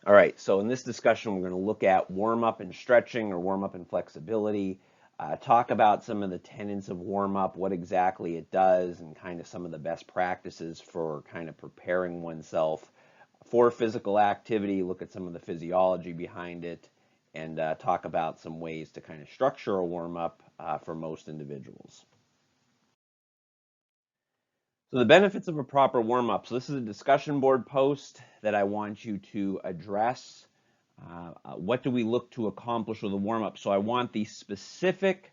All right, so in this discussion, we're going to look at warm-up and stretching or warm-up and flexibility, talk about some of the tenets of warm-up, what exactly it does, and kind of some of the best practices for kind of preparing oneself for physical activity, look at some of the physiology behind it, and talk about some ways to kind of structure a warm-up for most individuals. So the benefits of a proper warm-up. So this is a discussion board post that I want you to address. What do we look to accomplish with a warm-up? So I want the specific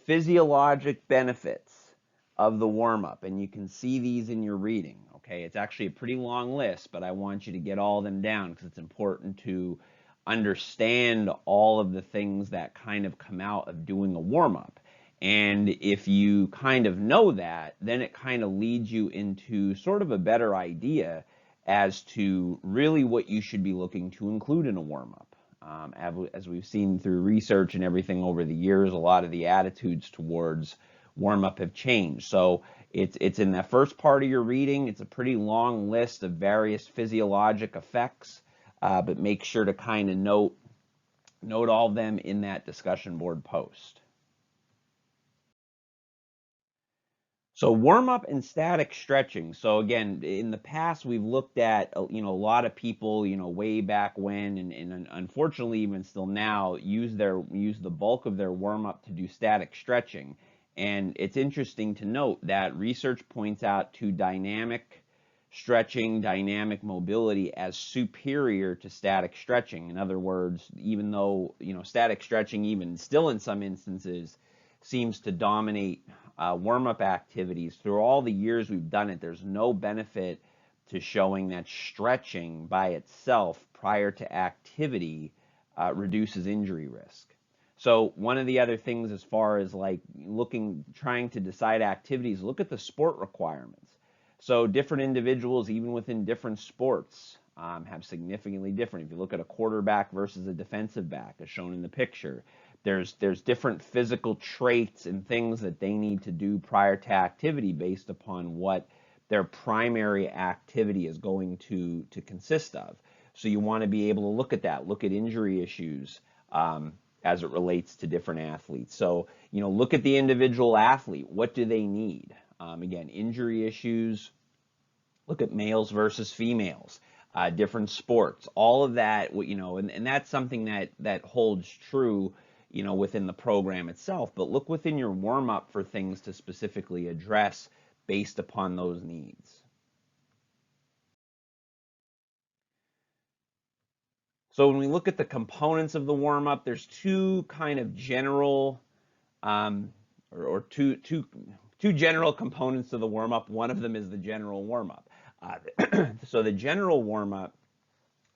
physiologic benefits of the warm-up, and you can see these in your reading. Okay, it's actually a pretty long list, but I want you to get all of them down because it's important to understand all of the things that kind of come out of doing a warm-up. And if you kind of know that, then it kind of leads you into sort of a better idea as to really what you should be looking to include in a warm-up. As we've seen through research and everything over the years, a lot of the attitudes towards warm-up have changed. So it's in that first part of your reading. It's a pretty long list of various physiologic effects, but make sure to kind of note all of them in that discussion board post. So warm up and static stretching. So again, in the past, we've looked at, a lot of people, way back when, and unfortunately even still now, use the bulk of their warm up to do static stretching. And it's interesting to note that research points out to dynamic stretching, dynamic mobility as superior to static stretching. In other words, even though, static stretching even still in some instances seems to dominate warm-up activities, through all the years we've done it, there's no benefit to showing that stretching by itself prior to activity reduces injury risk. So one of the other things as far as like trying to decide activities, look at the sport requirements. So different individuals, even within different sports, have significantly different. If you look at a quarterback versus a defensive back, as shown in the picture, there's different physical traits and things that they need to do prior to activity based upon what their primary activity is going to consist of. So you want to be able to look at that, look at injury issues as it relates to different athletes. So, look at the individual athlete. What do they need? Again, injury issues, look at males versus females, different sports, all of that, and that's something that holds true, within the program itself. But look within your warm up for things to specifically address based upon those needs. So when we look at the components of the warm up, there's two kind of general, or two general components to the warm up. One of them is the general warm up. So the general warm up,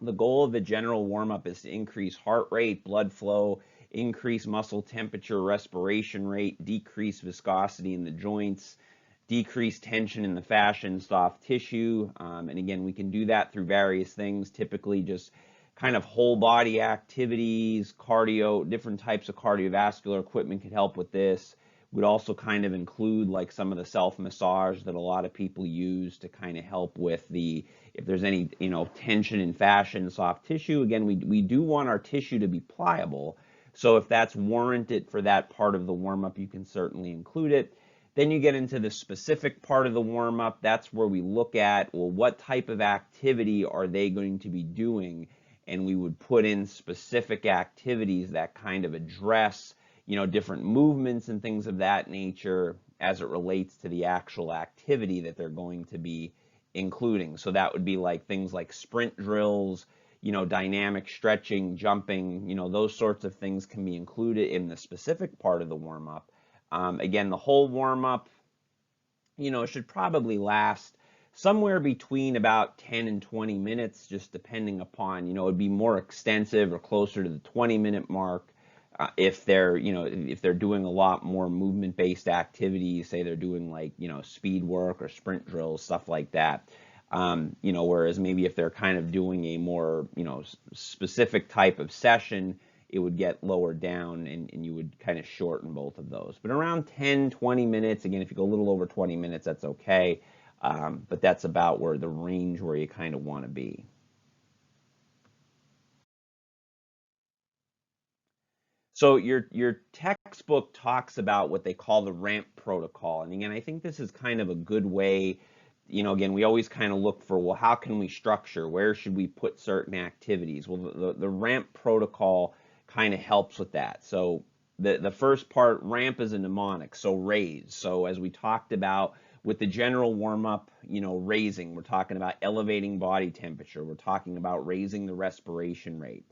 the goal of the general warm up is to increase heart rate, blood flow, increase muscle temperature, respiration rate, decrease viscosity in the joints, decrease tension in the fascia and soft tissue. And again, we can do that through various things, typically just kind of whole body activities, cardio, different types of cardiovascular equipment could help with this. Would also kind of include like some of the self-massage that a lot of people use to kind of help with if there's any, tension in fascia and soft tissue. Again, we do want our tissue to be pliable. So if that's warranted for that part of the warm-up, you can certainly include it. Then you get into the specific part of the warm-up. That's where we look at, well, what type of activity are they going to be doing? And we would put in specific activities that kind of address different movements and things of that nature as it relates to the actual activity that they're going to be including. So that would be like things like sprint drills, dynamic stretching, jumping, those sorts of things can be included in the specific part of the warm-up. Again, the whole warm-up, should probably last somewhere between about 10 and 20 minutes, just depending upon, it'd be more extensive or closer to the 20-minute mark. If they're doing a lot more movement-based activities, say they're doing like, speed work or sprint drills, stuff like that. Whereas maybe if they're kind of doing a more, specific type of session, it would get lower down and you would kind of shorten both of those. But around 10, 20 minutes, again, if you go a little over 20 minutes, that's okay. But that's about where the range where you kind of want to be. So your textbook talks about what they call the ramp protocol. And again, I think this is kind of a good way, again, we always kind of look for, well, how can we structure? Where should we put certain activities? Well, the ramp protocol kind of helps with that. So the first part, ramp is a mnemonic, so raise. So as we talked about with the general warm up, raising, we're talking about elevating body temperature. We're talking about raising the respiration rate.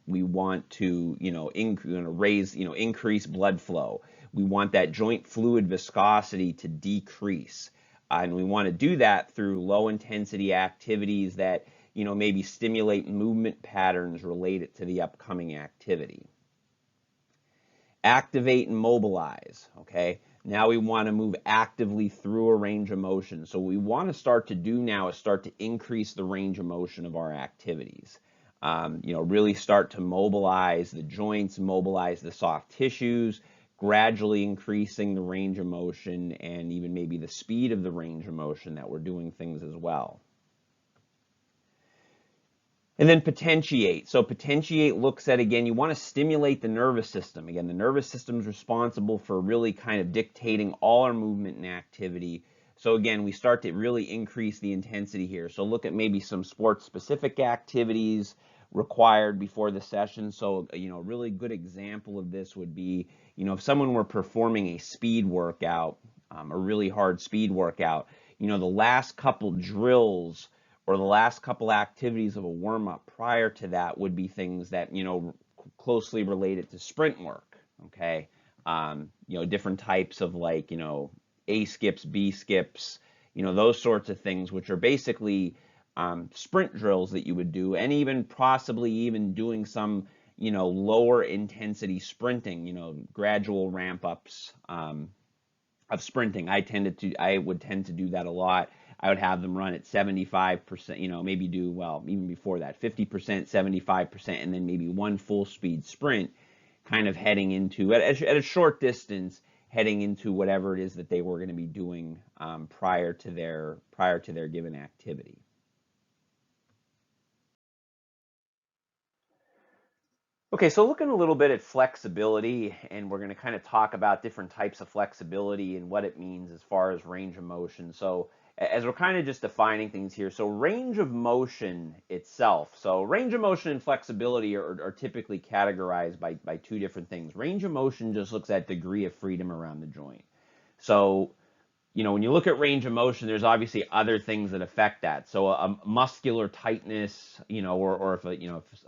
We want to, increase blood flow. We want that joint fluid viscosity to decrease. And we want to do that through low intensity activities that, maybe stimulate movement patterns related to the upcoming activity. Activate and mobilize, okay? Now we want to move actively through a range of motion. So what we want to start to do now is start to increase the range of motion of our activities. Really start to mobilize the joints, mobilize the soft tissues, gradually increasing the range of motion and even maybe the speed of the range of motion that we're doing things as well. And then potentiate. So potentiate looks at, again, you want to stimulate the nervous system. Again, the nervous system is responsible for really kind of dictating all our movement and activity. So again, we start to really increase the intensity here. So look at maybe some sports-specific activities required before the session. So, a really good example of this would be, if someone were performing a speed workout, a really hard speed workout, the last couple drills or the last couple activities of a warm-up prior to that would be things that, closely related to sprint work, okay? Different types of like, A skips, B skips, those sorts of things, which are basically sprint drills that you would do, and even possibly even doing some, lower intensity sprinting, gradual ramp ups of sprinting. I would tend to do that a lot. I would have them run at 75%, maybe do, well, even before that, 50%, 75%, and then maybe one full speed sprint, kind of heading into, at a short distance, heading into whatever it is that they were going to be doing prior to their given activity. Okay, so looking a little bit at flexibility, and we're going to kind of talk about different types of flexibility and what it means as far as range of motion. So as we're kind of just defining things here, so range of motion itself. So range of motion and flexibility are typically categorized by two different things. Range of motion just looks at degree of freedom around the joint. So when you look at range of motion, there's obviously other things that affect that. So a muscular tightness, or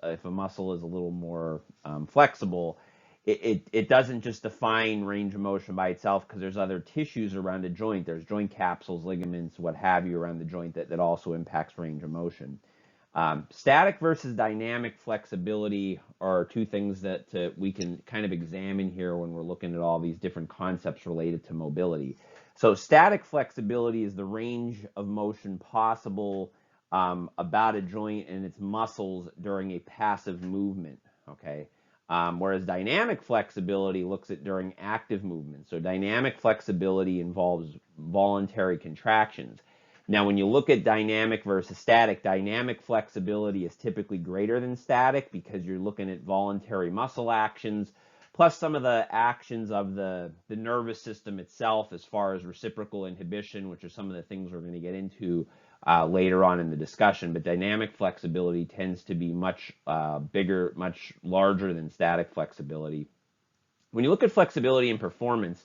if a muscle is a little more flexible, it doesn't just define range of motion by itself, because there's other tissues around a joint. There's joint capsules, ligaments, what have you around the joint that also impacts range of motion. Static versus dynamic flexibility are two things that we can kind of examine here when we're looking at all these different concepts related to mobility. So static flexibility is the range of motion possible about a joint and its muscles during a passive movement, okay? Whereas dynamic flexibility looks at during active movement. So dynamic flexibility involves voluntary contractions. Now, when you look at dynamic versus static, dynamic flexibility is typically greater than static because you're looking at voluntary muscle actions, plus some of the actions of the nervous system itself as far as reciprocal inhibition, which are some of the things we're going to get into later on in the discussion. But dynamic flexibility tends to be much bigger, much larger than static flexibility. When you look at flexibility and performance,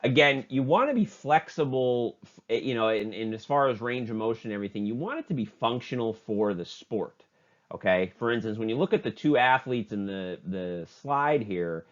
again, you want to be flexible, in as far as range of motion and everything, you want it to be functional for the sport, okay? For instance, when you look at the two athletes in the slide here,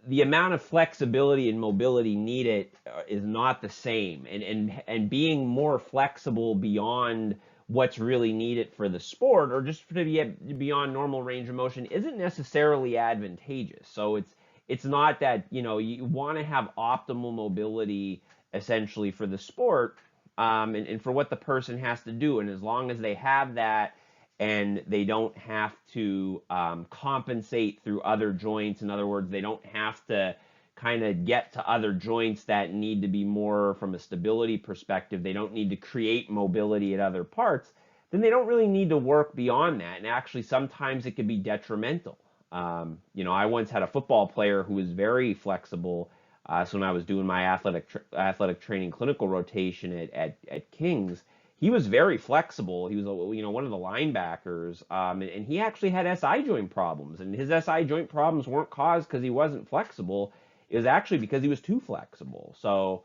the amount of flexibility and mobility needed is not the same, and being more flexible beyond what's really needed for the sport, or just to be beyond normal range of motion, isn't necessarily advantageous. So it's not that, you want to have optimal mobility essentially for the sport, and for what the person has to do. And as long as they have that and they don't have to compensate through other joints, in other words, they don't have to kind of get to other joints that need to be more from a stability perspective, they don't need to create mobility at other parts, then they don't really need to work beyond that. And actually, sometimes it could be detrimental. I once had a football player who was very flexible. So when I was doing my athletic training clinical rotation at Kings, he was very flexible. He was one of the linebackers, and he actually had SI joint problems. And his SI joint problems weren't caused because he wasn't flexible. It was actually because he was too flexible. So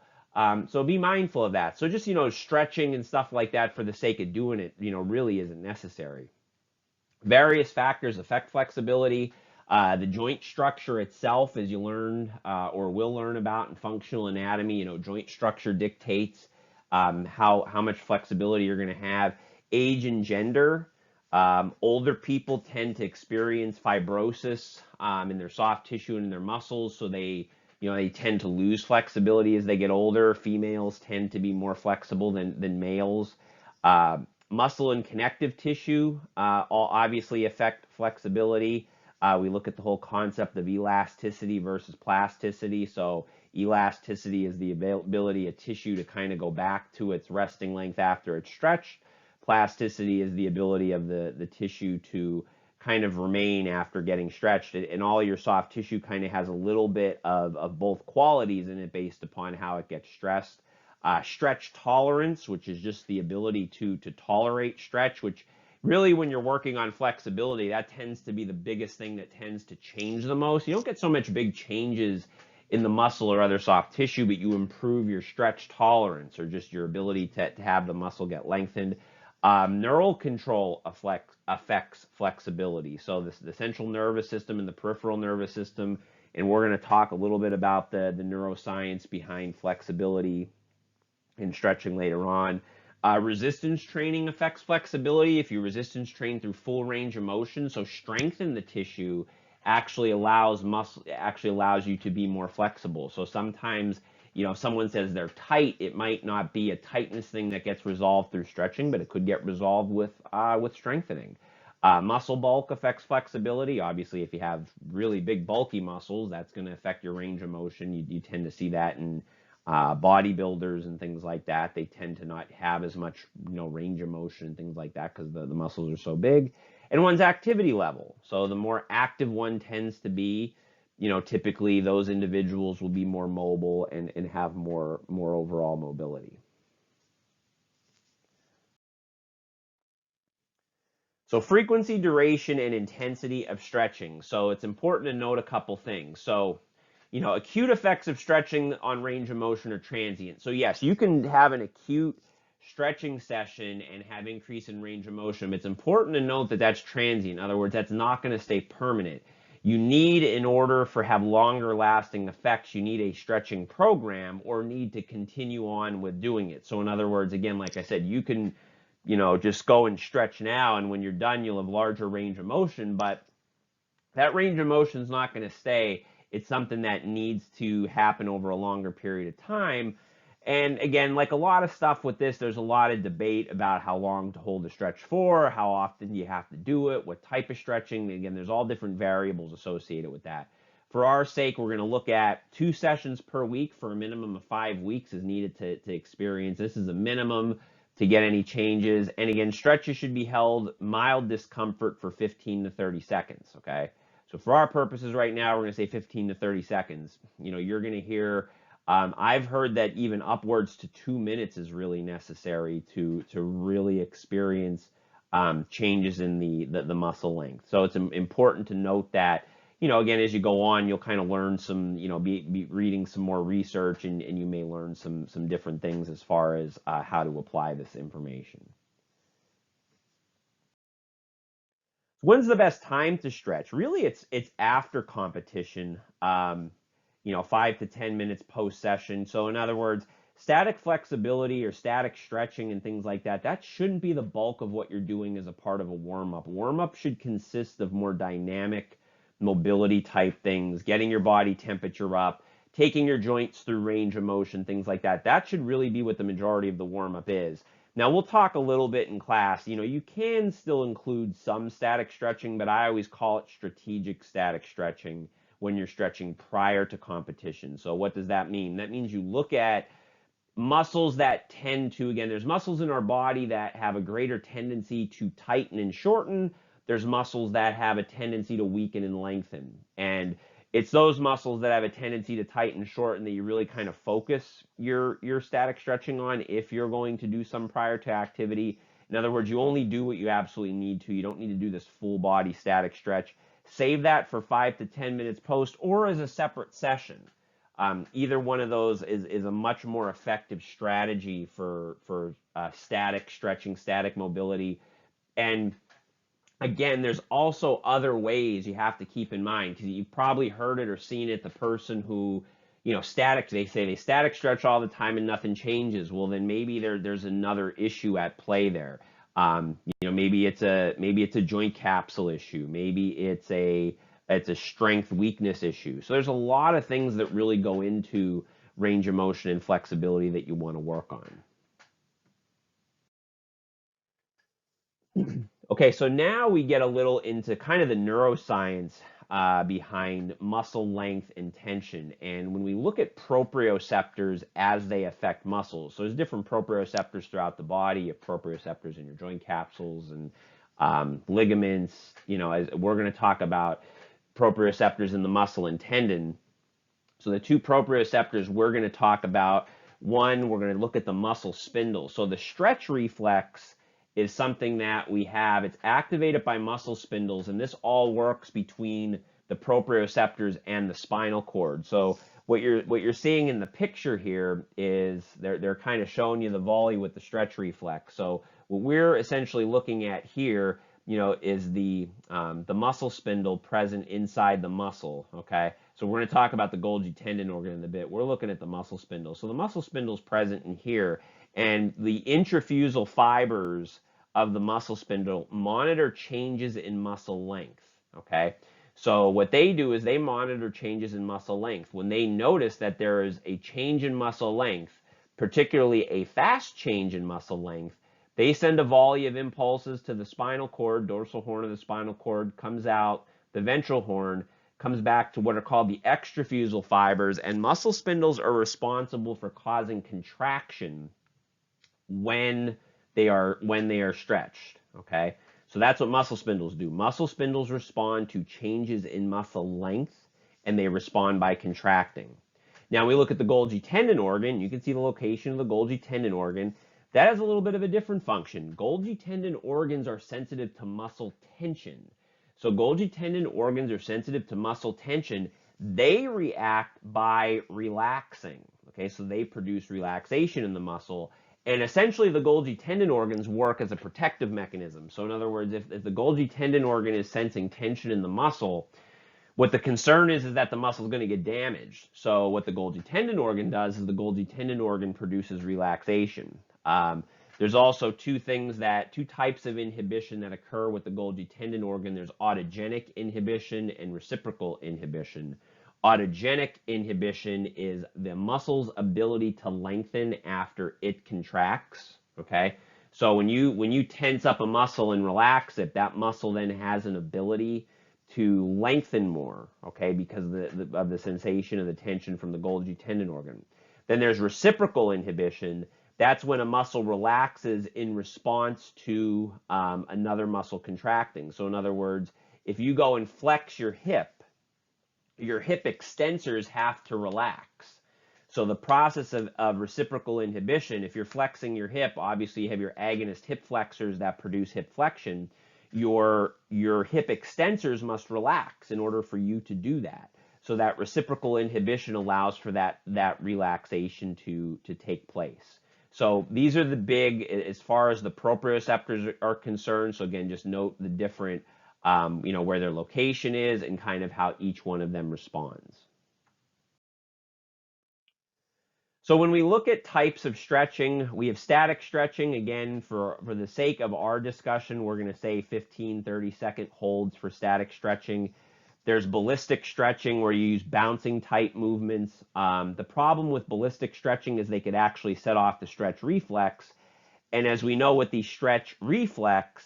be mindful of that. So just stretching and stuff like that for the sake of doing it, really isn't necessary. Various factors affect flexibility. The joint structure itself, as you learn or will learn about in functional anatomy, joint structure dictates how much flexibility you're going to have. Age and gender. Older people tend to experience fibrosis in their soft tissue and in their muscles, so they tend to lose flexibility as they get older. Females tend to be more flexible than males. Muscle and connective tissue all obviously affect flexibility. We look at the whole concept of elasticity versus plasticity. So elasticity is the ability of tissue to kind of go back to its resting length after it's stretched. Plasticity is the ability of the tissue to kind of remain after getting stretched. And all your soft tissue kind of has a little bit of both qualities in it based upon how it gets stressed. Stretch tolerance, which is just the ability to tolerate stretch, which really when you're working on flexibility, that tends to be the biggest thing that tends to change the most. You don't get so much big changes in the muscle or other soft tissue, but you improve your stretch tolerance or just your ability to have the muscle get lengthened. Neural control affects flexibility. So the central nervous system and the peripheral nervous system, and we're going to talk a little bit about the neuroscience behind flexibility and stretching later on. Resistance training affects flexibility. If you resistance train through full range of motion, so strengthen the tissue actually allows you to be more flexible. So sometimes, if someone says they're tight, it might not be a tightness thing that gets resolved through stretching, but it could get resolved with strengthening. Muscle bulk affects flexibility. Obviously, if you have really big bulky muscles, that's going to affect your range of motion. You tend to see that in bodybuilders and things like that. They tend to not have as much range of motion and things like that because the muscles are so big. And one's activity level. So the more active one tends to be, typically those individuals will be more mobile and have more overall mobility. So frequency, duration, and intensity of stretching. So it's important to note a couple things. So acute effects of stretching on range of motion are transient. So yes, you can have an acute stretching session and have increase in range of motion. It's important to note that that's transient. In other words, that's not going to stay permanent. You need, in order for have longer lasting effects, you need a stretching program or need to continue on with doing it. So in other words, again, like I said, you can, just go and stretch now, and when you're done, you'll have larger range of motion, but that range of motion is not going to stay. It's something that needs to happen over a longer period of time. And again, like a lot of stuff with this, there's a lot of debate about how long to hold a stretch for, how often you have to do it, what type of stretching. Again, there's all different variables associated with that. For our sake, we're going to look at 2 sessions per week for a minimum of 5 weeks is needed to experience. This is a minimum to get any changes. And again, stretches should be held mild discomfort for 15 to 30 seconds, okay? So for our purposes right now, we're going to say 15 to 30 seconds. You're going to hear, I've heard that even upwards to 2 minutes is really necessary to really experience changes in the muscle length. So it's important to note that, again, as you go on, you'll kind of learn some, be reading some more research, and you may learn some different things as far as how to apply this information. When's the best time to stretch? Really, it's after competition, 5 to 10 minutes post session. So in other words, static flexibility or static stretching and things like that, that shouldn't be the bulk of what you're doing as a part of a warm-up. Warm-up should consist of more dynamic mobility type things, getting your body temperature up, taking your joints through range of motion, things like that. That should really be what the majority of the warm-up is. Now, we'll talk a little bit in class. You can still include some static stretching, but I always call it strategic static stretching when you're stretching prior to competition. So what does that mean? That means you look at muscles that tend to, again, there's muscles in our body that have a greater tendency to tighten and shorten. there's muscles that have a tendency to weaken and lengthen. And it's those muscles that have a tendency to tighten, shorten, that you really kind of focus your static stretching on if you're going to do some prior to activity. In other words, you only do what you absolutely need to. You don't need to do this full body static stretch. Save that for 5 to 10 minutes post or as a separate session. Either one of those is a much more effective strategy for static stretching, static mobility. And again, there's also other ways you have to keep in mind, because you've probably heard it or seen it. The person who, they say they static stretch all the time and nothing changes. Well, then maybe there's another issue at play there. Maybe it's a joint capsule issue. Maybe it's a strength weakness issue. So there's a lot of things that really go into range of motion and flexibility that you want to work on. Okay, so now we get a little into kind of the neuroscience behind muscle length and tension. And when we look at proprioceptors as they affect muscles, so there's different proprioceptors throughout the body. You have proprioceptors in your joint capsules and ligaments. As we're going to talk about proprioceptors in the muscle and tendon. So the two proprioceptors we're going to talk about, one, we're going to look at the muscle spindle. So the stretch reflex is something that we have. It's activated by muscle spindles, and this all works between the proprioceptors and the spinal cord. So what you're seeing in the picture here is they're kind of showing you the volley with the stretch reflex. So what we're essentially looking at here, is the muscle spindle present inside the muscle. Okay, so we're going to talk about the Golgi tendon organ in a bit. We're looking at the muscle spindle. So the muscle spindle is present in here, and the intrafusal fibers of the muscle spindle monitor changes in muscle length. Okay, so what they do is they monitor changes in muscle length. When they notice that there is a change in muscle length, particularly a fast change in muscle length, they send a volley of impulses to the spinal cord. Dorsal horn of the spinal cord comes out, the ventral horn comes back to what are called the extrafusal fibers, and muscle spindles are responsible for causing contraction when they are stretched. Okay, so that's what muscle spindles do. Muscle spindles respond to changes in muscle length, and they respond by contracting. Now we look at the Golgi tendon organ. You can see the location of the Golgi tendon organ. That has a little bit of a different function. Golgi tendon organs are sensitive to muscle tension. So Golgi tendon organs are sensitive to muscle tension. They react by relaxing. Okay, so they produce relaxation in the muscle. And essentially the Golgi tendon organs work as a protective mechanism. So in other words, if the Golgi tendon organ is sensing tension in the muscle, what the concern is that the muscle is going to get damaged. So what the Golgi tendon organ does is the Golgi tendon organ produces relaxation. There's also two types of inhibition that occur with the Golgi tendon organ. There's autogenic inhibition and reciprocal inhibition. Autogenic inhibition is the muscle's ability to lengthen after it contracts. Okay, so when you tense up a muscle and relax it, that muscle then has an ability to lengthen more. Okay, because of the sensation of the tension from the Golgi tendon organ. Then there's reciprocal inhibition. That's when a muscle relaxes in response to another muscle contracting. So in other words, if you go and flex your hip extensors have to relax. So the process of reciprocal inhibition, if you're flexing your hip, obviously you have your agonist hip flexors that produce hip flexion. Your hip extensors must relax in order for you to do that. So that reciprocal inhibition allows for that relaxation to take place. So these are the big, as far as the proprioceptors are concerned. So again, just note the different, where their location is and kind of how each one of them responds. So when we look at types of stretching, we have static stretching. Again, for the sake of our discussion, we're going to say 15, 30-second holds for static stretching. There's ballistic stretching where you use bouncing type movements. The problem with ballistic stretching is they could actually set off the stretch reflex. And as we know with the stretch reflex,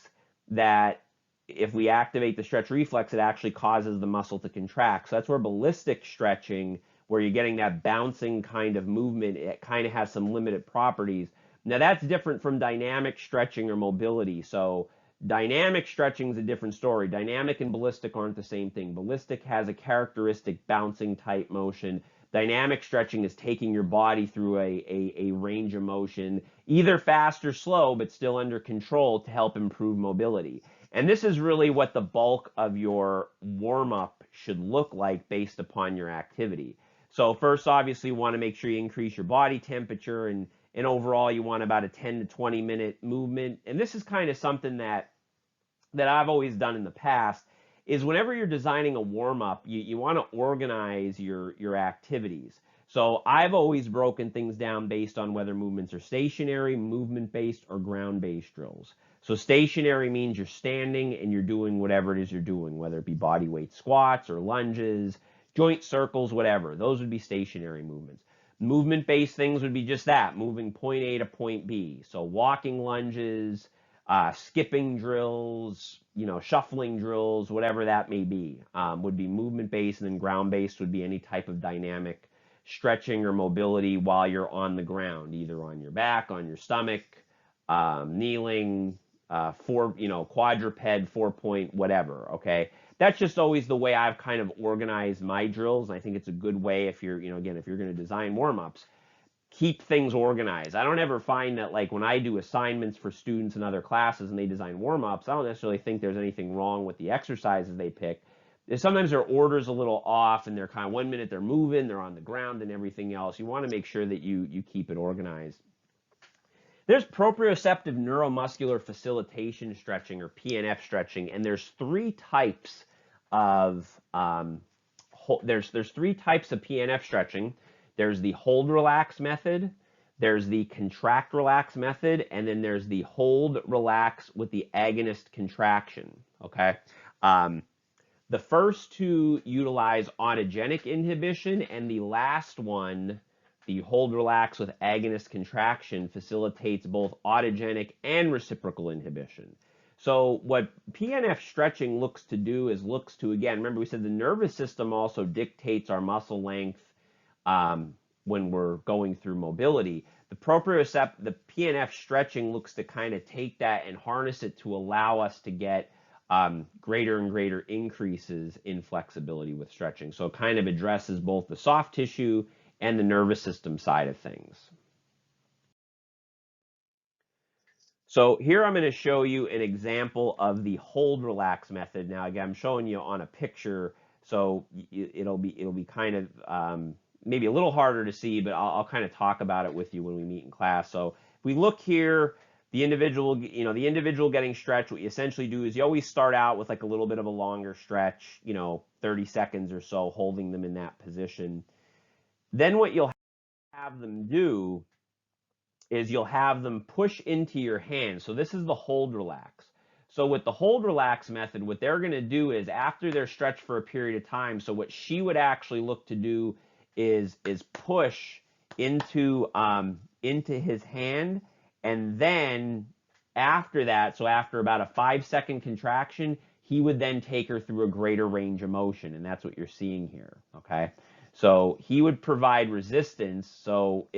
that if we activate the stretch reflex, it actually causes the muscle to contract. So that's where ballistic stretching, where you're getting that bouncing kind of movement, it kind of has some limited properties. Now that's different from dynamic stretching or mobility. So Dynamic stretching is a different story. Dynamic and ballistic aren't the same thing. Ballistic has a characteristic bouncing type motion. Dynamic stretching is taking your body through a range of motion, either fast or slow, but still under control to help improve mobility. And this is really what the bulk of your warm up should look like based upon your activity. So first, obviously, you want to make sure you increase your body temperature, and overall you want about a 10 to 20 minute movement. And this is kind of something that I've always done in the past is whenever you're designing a warm up, you want to organize your activities. So I've always broken things down based on whether movements are stationary, movement based, or ground based drills. So stationary means you're standing and you're doing whatever it is you're doing, whether it be body weight squats or lunges, joint circles, whatever. Those would be stationary movements. Movement based things would be just that, moving point A to point B. So walking lunges, skipping drills, shuffling drills, whatever that may be, would be movement based, and then ground based would be any type of dynamic stretching or mobility while you're on the ground, either on your back, on your stomach, kneeling, quadruped, 4-point, whatever. Okay. That's just always the way I've kind of organized my drills. And I think it's a good way if you're, again, if you're going to design warm ups, keep things organized. I don't ever find that, like, when I do assignments for students in other classes and they design warm-ups, I don't necessarily think there's anything wrong with the exercises they pick. Sometimes their order's a little off and they're kind of 1 minute they're moving, they're on the ground and everything else. You want to make sure that you keep it organized. There's proprioceptive neuromuscular facilitation stretching, or PNF stretching, and there's three types of there's three types of PNF stretching. There's the hold relax method, there's the contract relax method, and then there's the hold relax with the agonist contraction. Okay. The first two utilize autogenic inhibition, and the last one, the hold relax with agonist contraction, facilitates both autogenic and reciprocal inhibition. So what PNF stretching looks to do is again, remember we said the nervous system also dictates our muscle length when we're going through mobility. The PNF stretching looks to kind of take that and harness it to allow us to get greater and greater increases in flexibility with stretching. So it kind of addresses both the soft tissue and the nervous system side of things. So here I'm going to show you an example of the hold relax method. Now again, I'm showing you on a picture, so it'll be kind of maybe a little harder to see, but I'll kind of talk about it with you when we meet in class. So if we look here, the individual getting stretched, what you essentially do is you always start out with like a little bit of a longer stretch, 30 seconds or so, holding them in that position. Then what you'll have them do is you'll have them push into your hand. So this is the hold relax. So with the hold relax method, what they're going to do is after they're stretched for a period of time, so what she would actually look to do is push into his hand, and then after that, so after about a 5-second contraction, he would then take her through a greater range of motion, and that's what you're seeing here. Okay, so he would provide resistance. So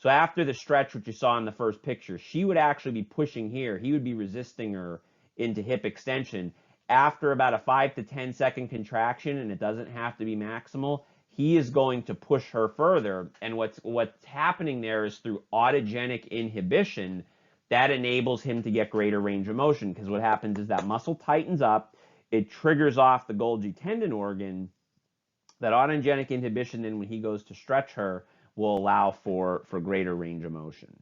after the stretch, which you saw in the first picture, she would actually be pushing here. He would be resisting her into hip extension. After about a 5 to 10 second contraction, and it doesn't have to be maximal, he is going to push her further. And what's happening there is through autogenic inhibition, that enables him to get greater range of motion, because what happens is that muscle tightens up, it triggers off the Golgi tendon organ. That autogenic inhibition, then when he goes to stretch her, will allow for greater range of motion.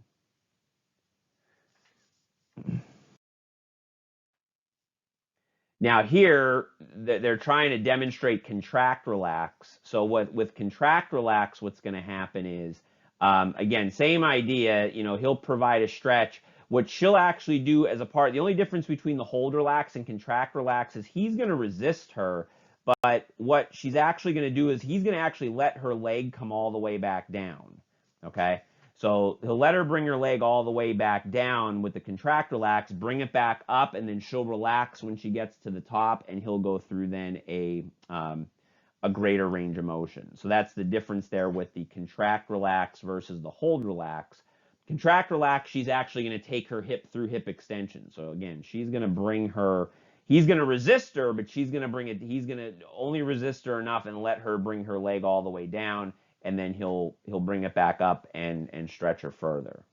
Now here, they're trying to demonstrate contract relax. So with contract relax, what's going to happen is, again, same idea, he'll provide a stretch. What she'll actually do as a part, the only difference between the hold relax and contract relax is he's going to resist her, but what she's actually going to do is he's going to actually let her leg come all the way back down. Okay? So he'll let her bring her leg all the way back down with the contract relax, bring it back up, and then she'll relax when she gets to the top, and he'll go through then a greater range of motion. So that's the difference there with the contract relax versus the hold relax. Contract, relax, she's actually going to take her hip through hip extension. So again, she's going to bring her, he's going to resist her, but she's going to bring it, he's going to only resist her enough and let her bring her leg all the way down, and then he'll bring it back up and stretch her further.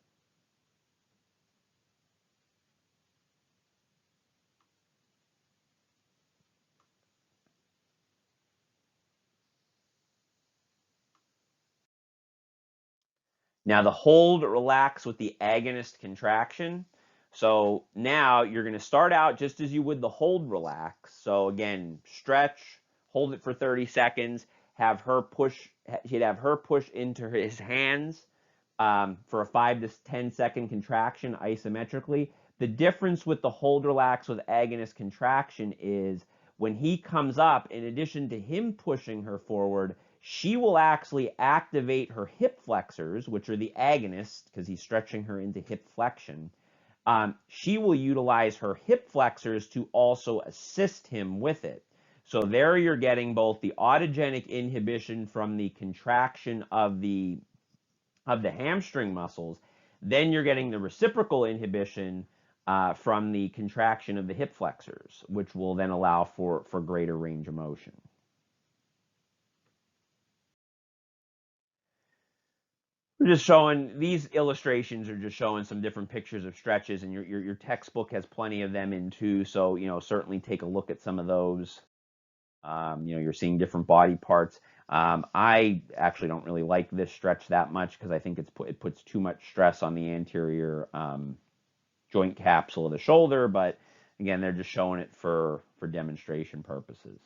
Now the hold, relax with the agonist contraction. So now you're going to start out just as you would the hold, relax. So again, stretch, hold it for 30 seconds, have her push, he'd have her push into his hands for a 5 to 10 second contraction isometrically. The difference with the hold, relax with agonist contraction is when he comes up, in addition to him pushing her forward, she will actually activate her hip flexors, which are the agonists, because he's stretching her into hip flexion. She will utilize her hip flexors to also assist him with it. So there you're getting both the autogenic inhibition from the contraction of the hamstring muscles, then you're getting the reciprocal inhibition from the contraction of the hip flexors, which will then allow for greater range of motion. We're just showing, these illustrations are just showing some different pictures of stretches, and your textbook has plenty of them in too. So, certainly take a look at some of those. You're seeing different body parts. I actually don't really like this stretch that much because I think it puts too much stress on the anterior joint capsule of the shoulder. But again, they're just showing it for demonstration purposes.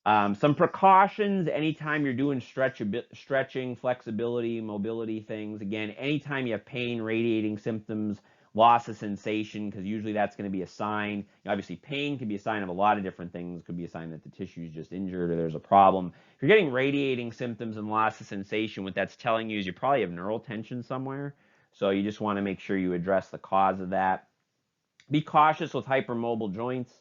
Some precautions anytime you're doing stretching, flexibility, mobility things. Again, anytime you have pain, radiating symptoms, loss of sensation, because usually that's going to be a sign. Obviously, pain can be a sign of a lot of different things. It could be a sign that the tissue is just injured or there's a problem. If you're getting radiating symptoms and loss of sensation, what that's telling you is you probably have neural tension somewhere. So you just want to make sure you address the cause of that. Be cautious with hypermobile joints.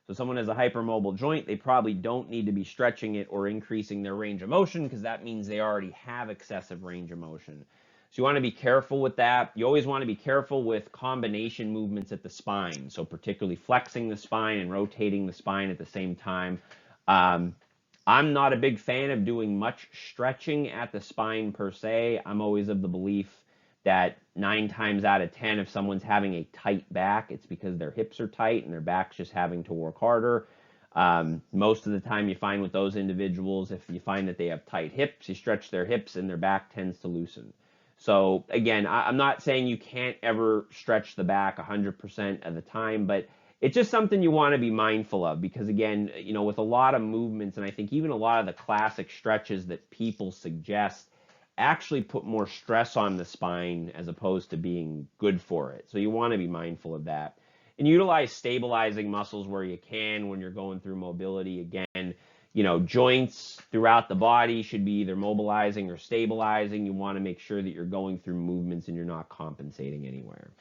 So someone has a hypermobile joint, they probably don't need to be stretching it or increasing their range of motion because that means they already have excessive range of motion. So you want to be careful with that. You always want to be careful with combination movements at the spine. So particularly flexing the spine and rotating the spine at the same time. I'm not a big fan of doing much stretching at the spine per se. I'm always of the belief that 9 times out of 10, if someone's having a tight back, it's because their hips are tight and their back's just having to work harder. Most of the time you find with those individuals, if you find that they have tight hips, you stretch their hips and their back tends to loosen. So again, I'm not saying you can't ever stretch the back 100% of the time, but it's just something you want to be mindful of because again, with a lot of movements, and I think even a lot of the classic stretches that people suggest actually put more stress on the spine as opposed to being good for it. So you want to be mindful of that. And utilize stabilizing muscles where you can when you're going through mobility. Again, joints throughout the body should be either mobilizing or stabilizing. You want to make sure that you're going through movements and you're not compensating anywhere.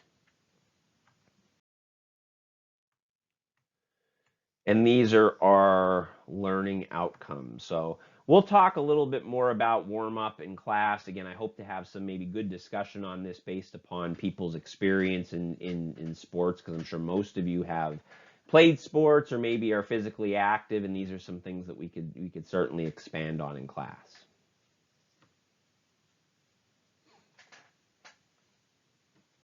And these are our learning outcomes. So we'll talk a little bit more about warm-up in class. Again, I hope to have some maybe good discussion on this based upon people's experience in sports, because I'm sure most of you have played sports or maybe are physically active, and these are some things that we could certainly expand on in class.